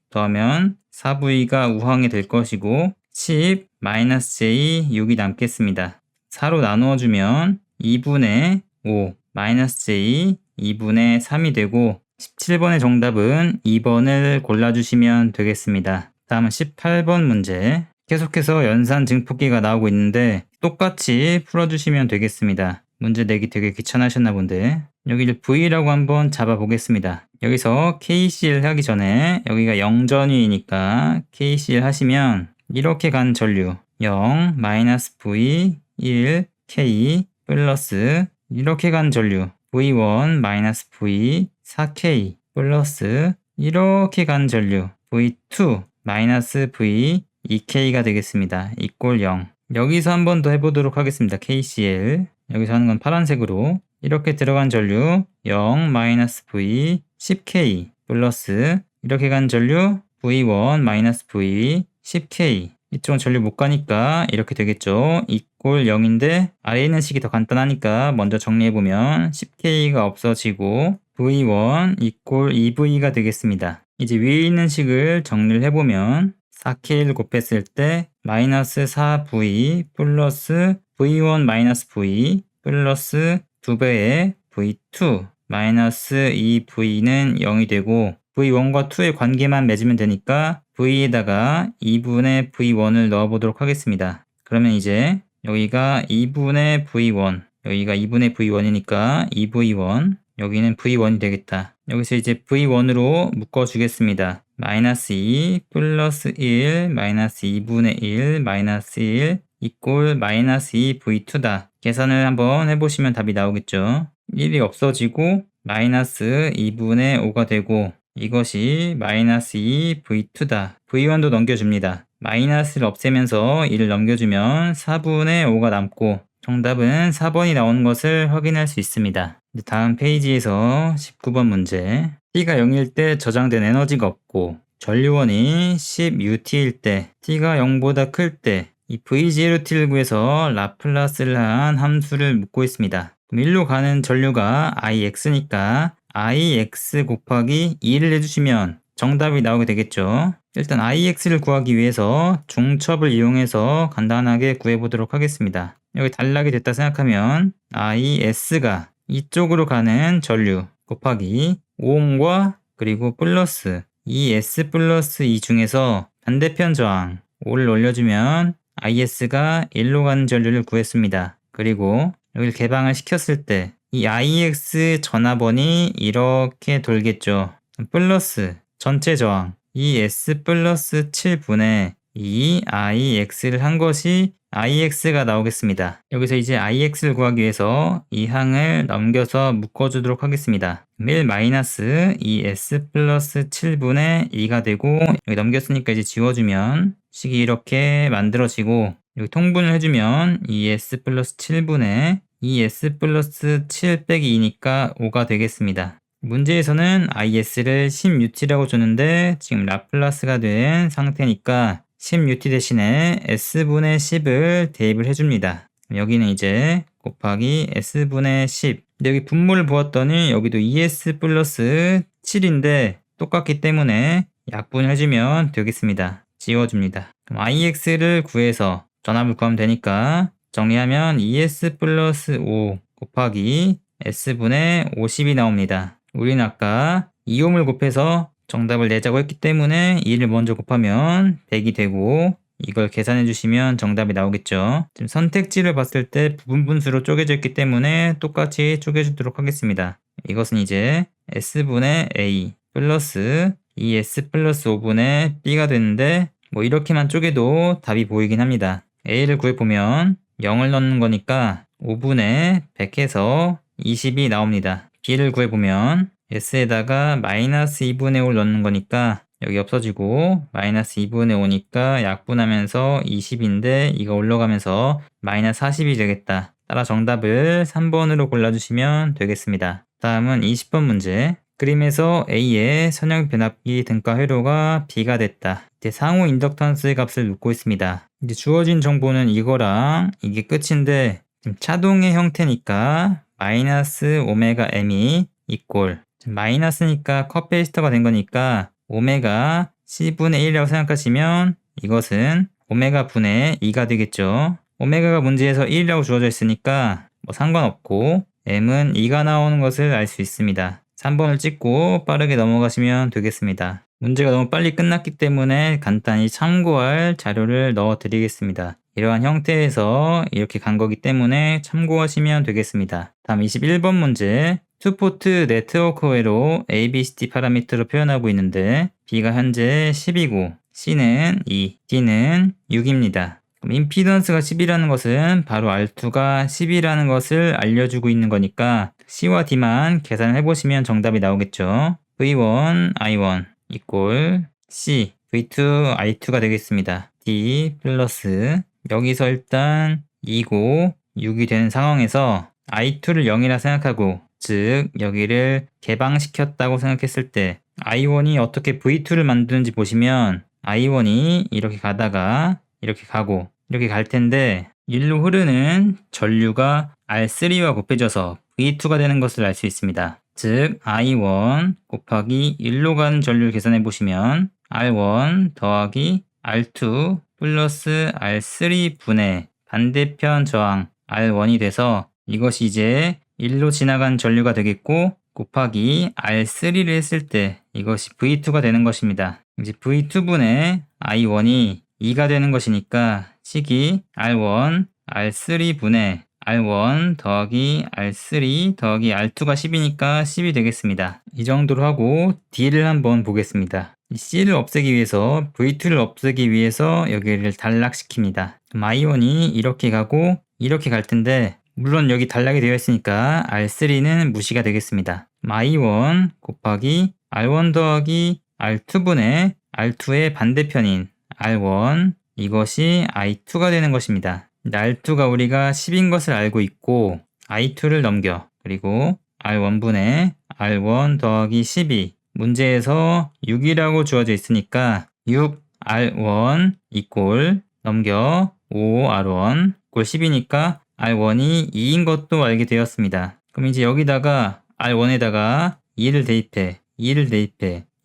더하면 4v가 우항이 될 것이고 10 마이너스 j 6이 남겠습니다. 4로 나누어주면 2분의 5 마이너스 j 2분의 3이 되고 17번의 정답은 2번을 골라주시면 되겠습니다. 다음은 18번 문제. 계속해서 연산 증폭기가 나오고 있는데 똑같이 풀어주시면 되겠습니다. 문제 내기 되게 귀찮으셨나 본데 여기를 V라고 한번 잡아보겠습니다. 여기서 KCL 하기 전에 여기가 0전위이니까 KCL 하시면 이렇게 간 전류 0, 마이너스 V, 1, K 플러스 이렇게 간 전류 V1, 마이너스 V, 4K 플러스 이렇게 간 전류 V2, 마이너스 V, 2K가 되겠습니다. 이꼴 0. 여기서 한 번 더 해보도록 하겠습니다. KCL. 여기서 하는 건 파란색으로 이렇게 들어간 전류 0, 마이너스 V, 10K 플러스 이렇게 간 전류 V1, 마이너스 V, 10K 이쪽은 전류 못 가니까 이렇게 되겠죠. 이꼴 0인데 아래에 있는 식이 더 간단하니까 먼저 정리해보면 10K가 없어지고 V1 이꼴 2V가 되겠습니다. 이제 위에 있는 식을 정리를 해보면 4K를 곱했을 때 마이너스 4V 플러스 V1 마이너스 V 플러스 2배의 V2 마이너스 2V는 0이 되고 V1과 2의 관계만 맺으면 되니까 V에다가 2분의 V1을 넣어보도록 하겠습니다. 그러면 이제 여기가 2분의 V1 여기가 2분의 V1이니까 2V1 여기는 V1이 되겠다. 여기서 이제 V1으로 묶어주겠습니다. 마이너스 2 플러스 1 마이너스 2분의 1 마이너스 1 이꼴 마이너스 2 V2다. 계산을 한번 해보시면 답이 나오겠죠. 1이 없어지고 마이너스 2분의 5가 되고 이것이 마이너스 2 V2다. V1도 넘겨줍니다. 마이너스를 없애면서 1을 넘겨주면 4분의 5가 남고 정답은 4번이 나오는 것을 확인할 수 있습니다. 다음 페이지에서 19번 문제. T가 0일 때 저장된 에너지가 없고 전류원이 10UT일 때 T가 0보다 클 때 이 V0T를 구해서 라플라스를 한 함수를 묻고 있습니다. 그럼 1로 가는 전류가 IX니까 IX 곱하기 2를 해주시면 정답이 나오게 되겠죠. 일단 IX를 구하기 위해서 중첩을 이용해서 간단하게 구해보도록 하겠습니다. 여기 단락이 됐다 생각하면 IS가 이쪽으로 가는 전류 곱하기 5옴과 그리고 플러스 이 S 플러스 2 중에서 반대편 저항 5를 올려주면 IS가 1로 가는 전류를 구했습니다. 그리고 여기를 개방을 시켰을 때 이 IX 전압원이 이렇게 돌겠죠. 플러스 전체 저항 이 S 플러스 7분의 이 IX를 한 것이 IX가 나오겠습니다. 여기서 이제 IX를 구하기 위해서 이 항을 넘겨서 묶어주도록 하겠습니다. 1 마이너스 이 S 플러스 7분의 2가 되고 여기 넘겼으니까 이제 지워주면 식이 이렇게 만들어지고 여기 통분을 해주면 이 S 플러스 7분의 이 S 플러스 7 빼기 2니까 5가 되겠습니다. 문제에서는 IS를 10UT라고 줬는데 지금 라플라스가 된 상태니까 10UT 대신에 S분의 10을 대입을 해줍니다. 여기는 이제 곱하기 S분의 10. 근데 여기 분모를 보았더니 여기도 ES 플러스 7인데 똑같기 때문에 약분을 해주면 되겠습니다. 지워줍니다. 그럼 IX를 구해서 전압을 구하면 되니까 정리하면 ES 플러스 5 곱하기 S분의 50이 나옵니다. 우리는 아까 2옴을 곱해서 정답을 내자고 했기 때문에 2를 먼저 곱하면 100이 되고 이걸 계산해 주시면 정답이 나오겠죠. 지금 선택지를 봤을 때 부분 분수로 쪼개져 있기 때문에 똑같이 쪼개주도록 하겠습니다. 이것은 이제 S분의 A 플러스 2S 플러스 5분의 B가 되는데 뭐 이렇게만 쪼개도 답이 보이긴 합니다. A를 구해보면 0을 넣는 거니까 5분의 100 해서 20이 나옵니다. B를 구해보면 S에다가 마이너스 2분의 5를 넣는 거니까 여기 없어지고 마이너스 2분의 5니까 약분하면서 20인데 이거 올라가면서 마이너스 40이 되겠다. 따라 정답을 3번으로 골라주시면 되겠습니다. 다음은 20번 문제. 그림에서 A의 선형 변압기 등가 회로가 B가 됐다. 이제 상호 인덕턴스의 값을 묻고 있습니다. 이제 주어진 정보는 이거랑 이게 끝인데 지금 차동의 형태니까 마이너스 오메가 m이 이꼴 마이너스니까 컷페이스터가 된 거니까 오메가 C분의 1이라고 생각하시면 이것은 오메가 분의 2가 되겠죠. 오메가가 문제에서 1이라고 주어져 있으니까 뭐 상관없고 m은 2가 나오는 것을 알 수 있습니다. 3번을 찍고 빠르게 넘어가시면 되겠습니다. 문제가 너무 빨리 끝났기 때문에 간단히 참고할 자료를 넣어 드리겠습니다. 이러한 형태에서 이렇게 간 거기 때문에 참고하시면 되겠습니다. 다음 21번 문제. 투포트 네트워크 회로 ABCD 파라미터로 표현하고 있는데 B가 현재 10이고 C는 2, D는 6입니다. 그럼 임피던스가 10이라는 것은 바로 R2가 10이라는 것을 알려주고 있는 거니까 C와 D만 계산을 해보시면 정답이 나오겠죠. V1, I1 이꼴 C, V2, I2가 되겠습니다. D 플러스 여기서 일단 2고 6이 되는 상황에서 I2를 0이라 생각하고 즉 여기를 개방시켰다고 생각했을 때 I1이 어떻게 V2를 만드는지 보시면 I1이 이렇게 가다가 이렇게 가고 이렇게 갈 텐데 일로 흐르는 전류가 R3와 곱해져서 V2가 되는 것을 알 수 있습니다. 즉 I1 곱하기 1로 가는 전류를 계산해 보시면 R1 더하기 R2 플러스 R3 분의 반대편 저항 R1이 돼서 이것이 이제 1로 지나간 전류가 되겠고 곱하기 R3를 했을 때 이것이 V2가 되는 것입니다. 이제 V2분의 I1이 2가 되는 것이니까 식이 R1, R3분의 R1 더하기 R3 더하기 R2가 10이니까 10이 되겠습니다. 이 정도로 하고 D를 한번 보겠습니다. 이 C를 없애기 위해서 V2를 없애기 위해서 여기를 단락시킵니다. I1이 이렇게 가고 이렇게 갈 텐데 물론 여기 단락이 되어 있으니까 R3는 무시가 되겠습니다. I1 곱하기 R1 더하기 R2분의 R2의 반대편인 R1 이것이 I2가 되는 것입니다. R2가 우리가 10인 것을 알고 있고 I2를 넘겨 그리고 R1분의 R1 더하기 12 문제에서 6이라고 주어져 있으니까 6R1 이꼴 넘겨 5R1 꼴 10이니까 R1이 2인 것도 알게 되었습니다. 그럼 이제 여기다가 R1에다가 2를 대입해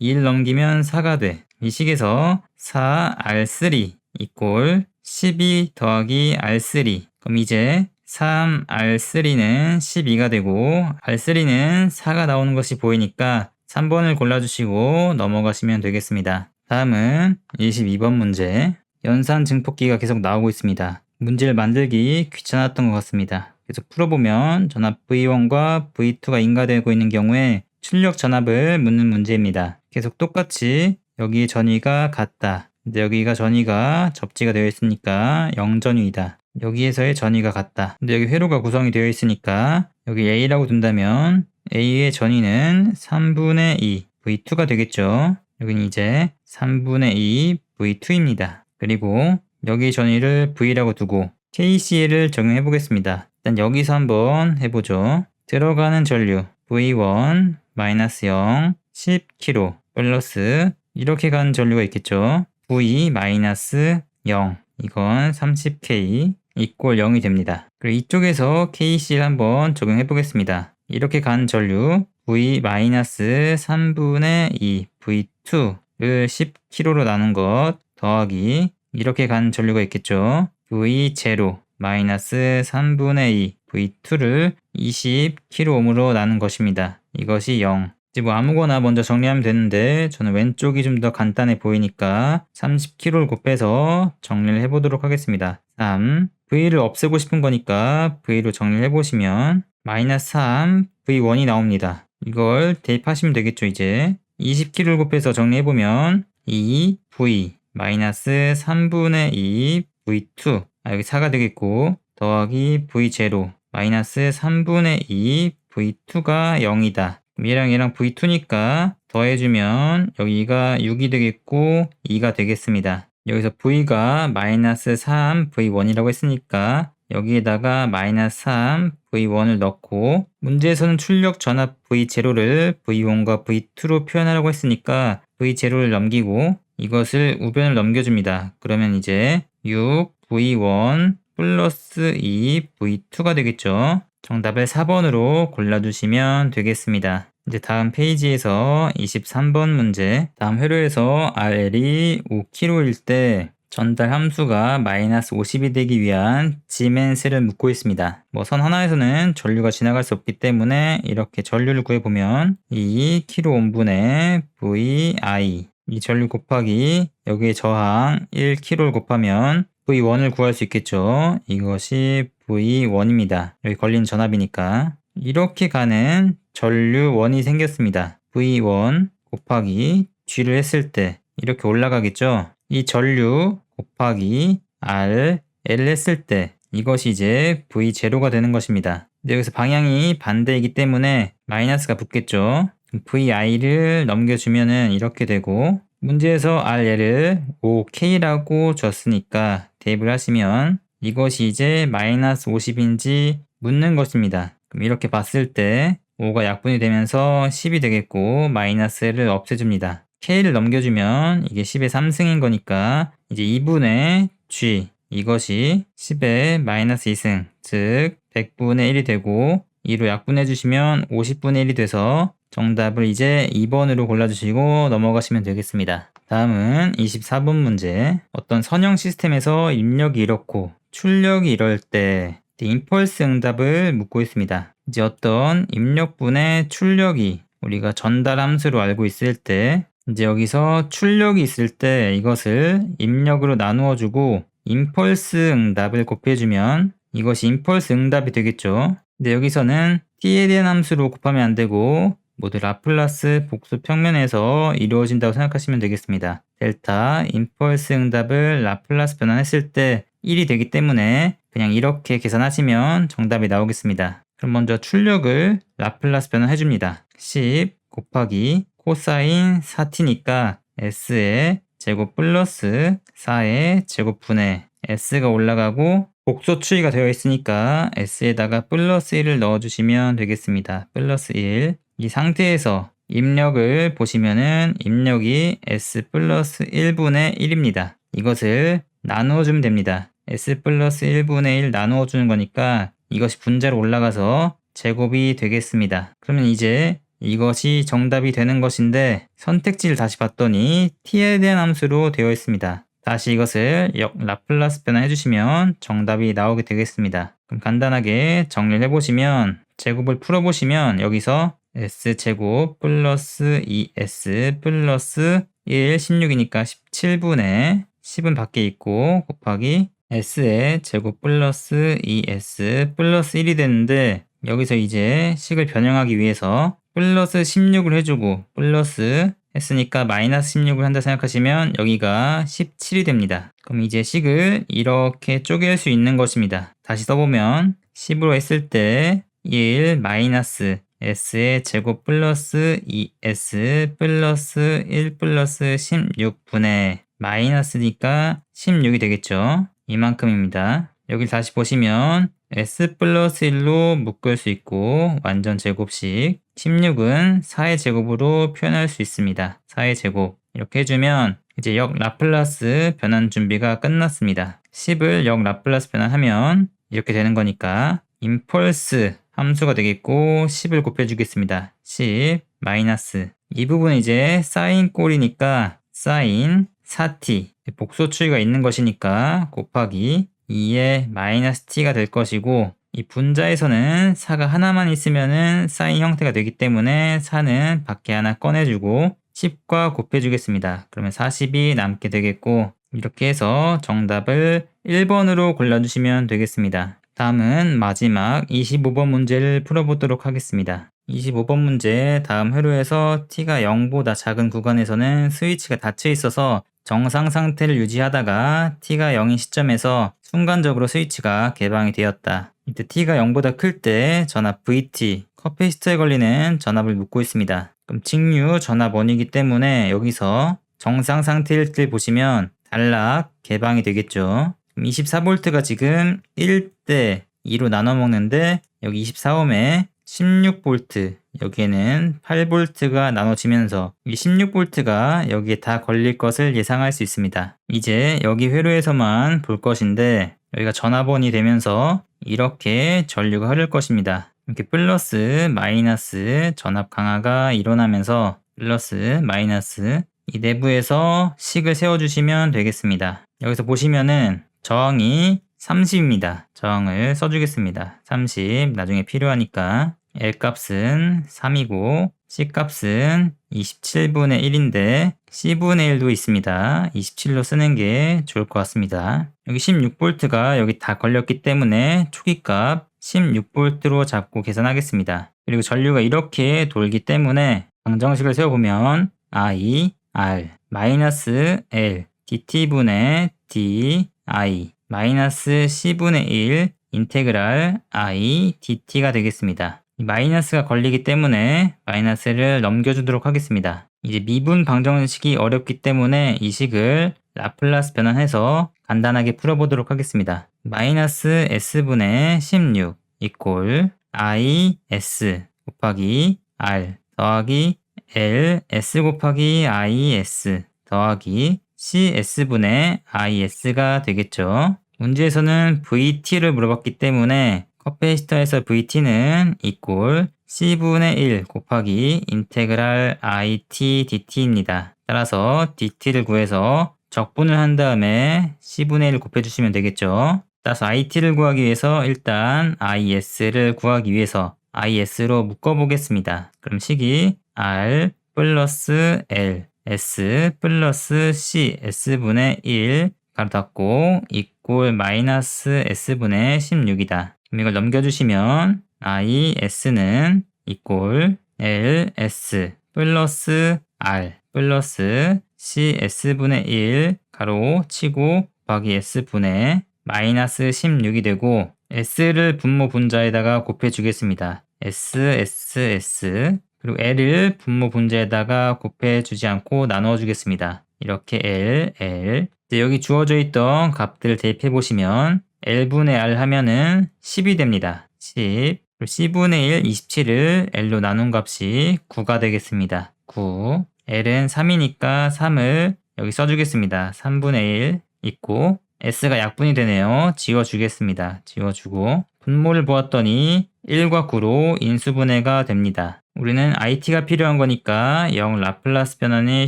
2를 넘기면 4가 돼. 이 식에서 4R3 이꼴 12 더하기 R3 그럼 이제 3R3는 12가 되고 R3는 4가 나오는 것이 보이니까 3번을 골라주시고 넘어가시면 되겠습니다. 다음은 22번 문제. 연산 증폭기가 계속 나오고 있습니다. 문제를 만들기 귀찮았던 것 같습니다. 계속 풀어보면 전압 V1과 V2가 인가되고 있는 경우에 출력 전압을 묻는 문제입니다. 계속 똑같이 여기 전위가 같다. 근데 여기가 전위가 접지가 되어 있으니까 0전위이다. 여기에서의 전위가 같다. 근데 여기 회로가 구성이 되어 있으니까 여기 A라고 둔다면 A의 전위는 3분의 2 V2가 되겠죠. 여기는 이제 3분의 2 V2입니다. 그리고 여기 전위를 V라고 두고 KCL을 적용해 보겠습니다. 일단 여기서 한번 해보죠. 들어가는 전류 V1 -0 10kg 플러스 이렇게 가는 전류가 있겠죠. V -0 이건 30K 이꼴 0이 됩니다. 그리고 이쪽에서 KCL 한번 적용해 보겠습니다. 이렇게 간 전류 V -3분의 2 V2를 10kg로 나눈 것 더하기 이렇게 간 전류가 있겠죠. V0 -3분의 2 V2를 20kΩ로 나눈 것입니다. 이것이 0. 이제 뭐 아무거나 먼저 정리하면 되는데 저는 왼쪽이 좀 더 간단해 보이니까 30kg를 곱해서 정리를 해보도록 하겠습니다. 3, V를 없애고 싶은 거니까 V로 정리를 해보시면 마이너스 3, V1이 나옵니다. 이걸 대입하시면 되겠죠, 이제. 20kg를 곱해서 정리해보면 2, V, 마이너스 3분의 2, V2. 여기 4가 되겠고, 더하기 V0, 마이너스 3분의 2, V2가 0이다. 얘랑 V2니까 더해주면 여기가 6이 되겠고 2가 되겠습니다. 여기서 V가 마이너스 3, V1이라고 했으니까 여기에다가 마이너스 3, V1을 넣고 문제에서는 출력 전압 V0를 V1과 V2로 표현하라고 했으니까 V0를 넘기고 이것을 우변을 넘겨줍니다. 그러면 이제 6, V1 플러스 2, V2가 되겠죠. 정답을 4번으로 골라주시면 되겠습니다. 이제 다음 페이지에서 23번 문제. 다음 회로에서 RL이 5kg일 때 전달 함수가 마이너스 50이 되기 위한 G맨 셀을 묻고 있습니다. 선 하나에서는 전류가 지나갈 수 없기 때문에 이렇게 전류를 구해보면 2kΩ분의 VI 이 전류 곱하기 여기에 저항 1kg를 곱하면 V1을 구할 수 있겠죠. 이것이 V1입니다. 여기 걸린 전압이니까. 이렇게 가는 전류원이 생겼습니다. V1 곱하기 G를 했을 때 이렇게 올라가겠죠. 이 전류 곱하기 R, L 했을 때 이것이 이제 V0가 되는 것입니다. 근데 여기서 방향이 반대이기 때문에 마이너스가 붙겠죠. VI를 넘겨주면은 이렇게 되고 문제에서 RL을 5K라고 줬으니까 대입을 하시면 이것이 이제 마이너스 50인지 묻는 것입니다. 그럼 이렇게 봤을 때 5가 약분이 되면서 10이 되겠고 마이너스를 없애줍니다. K를 넘겨주면 이게 10의 3승인 거니까 이제 2분의 G 이것이 10의 마이너스 2승 즉 100분의 1이 되고 2로 약분해 주시면 50분의 1이 돼서 정답을 이제 2번으로 골라주시고 넘어가시면 되겠습니다. 다음은 24번 문제. 어떤 선형 시스템에서 입력이 이렇고 출력이 이럴 때 임펄스 응답을 묻고 있습니다. 이제 어떤 입력분의 출력이 우리가 전달 함수로 알고 있을 때 이제 여기서 출력이 있을 때 이것을 입력으로 나누어 주고 임펄스 응답을 곱해주면 이것이 임펄스 응답이 되겠죠. 근데 여기서는 t에 대한 함수로 곱하면 안 되고 모두 라플라스 복수 평면에서 이루어진다고 생각하시면 되겠습니다. 델타 임펄스 응답을 라플라스 변환했을 때 1이 되기 때문에 그냥 이렇게 계산하시면 정답이 나오겠습니다. 그럼 먼저 출력을 라플라스 변환해줍니다. 10 곱하기 코사인 4t니까 s의 제곱 플러스 4의 제곱분의 s가 올라가고 복소 추이가 되어 있으니까 s에다가 플러스 1을 넣어주시면 되겠습니다. 플러스 1. 이 상태에서 입력을 보시면은 입력이 s 플러스 1분의 1입니다. 이것을 나누어주면 됩니다. s 플러스 1분의 1 나누어주는 거니까 이것이 분자로 올라가서 제곱이 되겠습니다. 그러면 이제 이것이 정답이 되는 것인데 선택지를 다시 봤더니 t에 대한 함수로 되어 있습니다. 다시 이것을 라플라스 변환해 주시면 정답이 나오게 되겠습니다. 그럼 간단하게 정리를 해보시면 제곱을 풀어보시면 여기서 s제곱 플러스 2s 플러스 1, 16이니까 17분의 10은 밖에 있고 곱하기 s의 제곱 플러스 2s 플러스 1이 됐는데 여기서 이제 식을 변형하기 위해서 플러스 16을 해주고 플러스 했으니까 마이너스 16을 한다 생각하시면 여기가 17이 됩니다. 그럼 이제 식을 이렇게 쪼갤 수 있는 것입니다. 다시 써보면 10으로 했을 때 1 마이너스 s의 제곱 플러스 2s 플러스 1 플러스 16분의 마이너스니까 16이 되겠죠. 이만큼입니다. 여기 다시 보시면 s 플러스 1로 묶을 수 있고 완전 제곱식 16은 4의 제곱으로 표현할 수 있습니다. 4의 제곱 이렇게 해주면 이제 역 라플라스 변환 준비가 끝났습니다. 10을 역 라플라스 변환하면 이렇게 되는 거니까 임펄스 함수가 되겠고 10을 곱해주겠습니다. 10 마이너스 이 부분 이제 사인 꼴이니까 사인 4t 복소 추이가 있는 것이니까 곱하기 2의 마이너스 t가 될 것이고 이 분자에서는 4가 하나만 있으면은 사인 형태가 되기 때문에 4는 밖에 하나 꺼내주고 10과 곱해주겠습니다. 그러면 40이 남게 되겠고 이렇게 해서 정답을 1번으로 골라주시면 되겠습니다. 다음은 마지막 25번 문제를 풀어보도록 하겠습니다. 25번 문제 다음 회로에서 t가 0보다 작은 구간에서는 스위치가 닫혀 있어서 정상 상태를 유지하다가 t가 0인 시점에서 순간적으로 스위치가 개방이 되었다. 이때 t가 0보다 클 때 전압 VT, 커피시터에 걸리는 전압을 묻고 있습니다. 그럼 직류 전압원이기 때문에 여기서 정상 상태일 때 보시면 단락 개방이 되겠죠. 24V가 지금 1대 2로 나눠 먹는데 여기 24옴에 16V, 여기에는 8V가 나눠지면서 이 16V가 여기에 다 걸릴 것을 예상할 수 있습니다. 이제 여기 회로에서만 볼 것인데 여기가 전압원이 되면서 이렇게 전류가 흐를 것입니다. 이렇게 플러스 마이너스 전압 강화가 일어나면서 플러스 마이너스 이 내부에서 식을 세워주시면 되겠습니다. 여기서 보시면은 저항이 30입니다. 저항을 써주겠습니다. 30 나중에 필요하니까 L 값은 3이고 C 값은 27분의 1인데 C분의 1도 있습니다. 27로 쓰는 게 좋을 것 같습니다. 여기 16V가 여기 다 걸렸기 때문에 초기값 16V로 잡고 계산하겠습니다. 그리고 전류가 이렇게 돌기 때문에 방정식을 세워보면 I, R, 마이너스 L, dt분의 d, I, 마이너스 C분의 1, 인테그랄 I, dt가 되겠습니다. 이 마이너스가 걸리기 때문에 마이너스를 넘겨주도록 하겠습니다. 이제 미분 방정식이 어렵기 때문에 이 식을 라플라스 변환해서 간단하게 풀어보도록 하겠습니다. 마이너스 S분의 16 이꼴 I, S 곱하기 R 더하기 L, S 곱하기 I, S 더하기 CS분의 IS가 되겠죠. 문제에서는 VT를 물어봤기 때문에 커피시터에서 VT는 이꼴 C분의 1 곱하기 인테그랄 IT DT입니다. 따라서 DT를 구해서 적분을 한 다음에 C분의 1을 곱해주시면 되겠죠. 따라서 IT를 구하기 위해서 일단 IS를 구하기 위해서 IS로 묶어보겠습니다. 그럼 식이 R 플러스 L S 플러스 C S분의 1 가로 닫고 이꼴 마이너스 S분의 16이다. 그럼 이걸 넘겨주시면 I, S는 이꼴 L, S 플러스 R 플러스 C S분의 1 가로 치고 곱하기 S분의 마이너스 16이 되고 S를 분모 분자에다가 곱해주겠습니다. S, S, S 그리고 L을 분모 분자에다가 곱해주지 않고 나누어주겠습니다. 이렇게 L, L 이제 여기 주어져 있던 값들을 대입해보시면 L분의 R 하면은 10이 됩니다. 10 그리고 C분의 1, 27을 L로 나눈 값이 9가 되겠습니다. 9 L은 3이니까 3을 여기 써주겠습니다. 3분의 1 있고 S가 약분이 되네요. 지워주겠습니다. 지워주고 분모를 보았더니 1과 9로 인수분해가 됩니다. 우리는 IT가 필요한 거니까 0 라플라스 변환이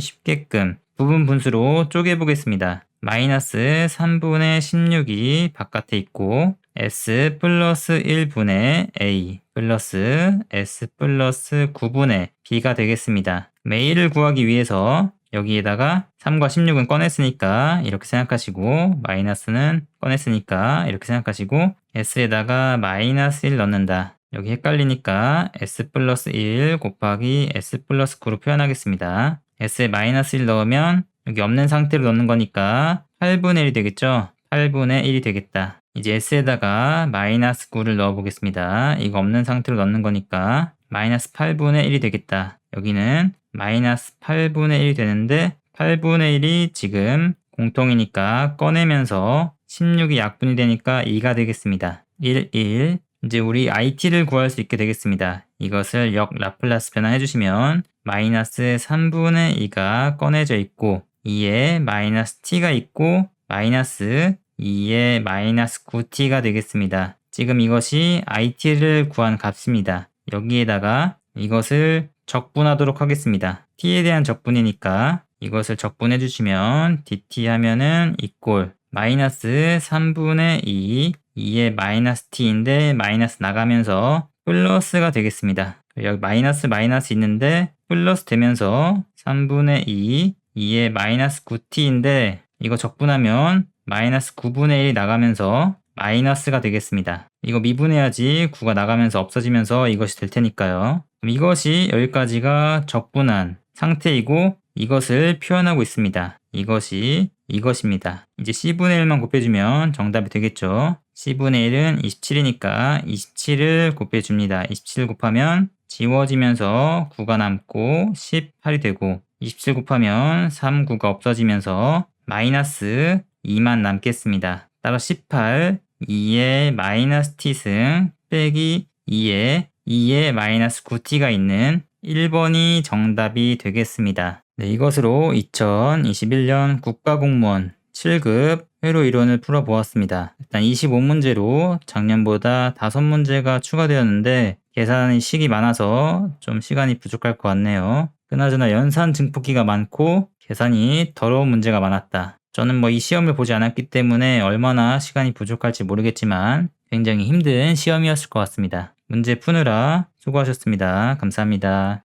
쉽게끔 부분 분수로 쪼개보겠습니다. 마이너스 3분의 16이 바깥에 있고 S 플러스 1분의 A 플러스 S 플러스 9분의 B가 되겠습니다. A를 구하기 위해서 여기에다가 3과 16은 꺼냈으니까 이렇게 생각하시고 마이너스는 꺼냈으니까 이렇게 생각하시고 S에다가 마이너스 1 넣는다. 여기 헷갈리니까 S 플러스 1 곱하기 S 플러스 9로 표현하겠습니다. S에 마이너스 1 넣으면 여기 없는 상태로 넣는 거니까 8분의 1이 되겠죠? 8분의 1이 되겠다. 이제 S에다가 마이너스 9를 넣어 보겠습니다. 이거 없는 상태로 넣는 거니까 마이너스 8분의 1이 되겠다. 여기는 마이너스 8분의 1이 되는데 8분의 1이 지금 공통이니까 꺼내면서 16이 약분이 되니까 2가 되겠습니다. 1, 1 이제 우리 IT를 구할 수 있게 되겠습니다. 이것을 역 라플라스 변환해 주시면 마이너스 3분의 2가 꺼내져 있고 2에 마이너스 t가 있고 마이너스 2에 마이너스 9t가 되겠습니다. 지금 이것이 IT를 구한 값입니다. 여기에다가 이것을 적분하도록 하겠습니다. t에 대한 적분이니까 이것을 적분해 주시면 dt 하면은 이꼴 마이너스 3분의 2 2의 마이너스 t인데 마이너스 나가면서 플러스가 되겠습니다. 여기 마이너스 마이너스 있는데 플러스 되면서 3분의 2, 2의 마이너스 9t인데 이거 적분하면 마이너스 9분의 1이 나가면서 마이너스가 되겠습니다. 이거 미분해야지 9가 나가면서 없어지면서 이것이 될 테니까요. 그럼 이것이 여기까지가 적분한 상태이고 이것을 표현하고 있습니다. 이것이 이것입니다. 이제 C분의 1만 곱해주면 정답이 되겠죠. C분의 1은 27이니까 27을 곱해줍니다. 27 곱하면 지워지면서 9가 남고 18이 되고 27 곱하면 3, 9가 없어지면서 마이너스 2만 남겠습니다. 따라 18, 2의 마이너스 t승 빼기 2의 마이너스 9t가 있는 1번이 정답이 되겠습니다. 네, 이것으로 2021년 국가공무원 7급 회로 이론을 풀어보았습니다. 일단 25문제로 작년보다 5문제가 추가되었는데 계산이 식이 많아서 좀 시간이 부족할 것 같네요. 그나저나 연산 증폭기가 많고 계산이 더러운 문제가 많았다. 저는 이 시험을 보지 않았기 때문에 얼마나 시간이 부족할지 모르겠지만 굉장히 힘든 시험이었을 것 같습니다. 문제 푸느라 수고하셨습니다. 감사합니다.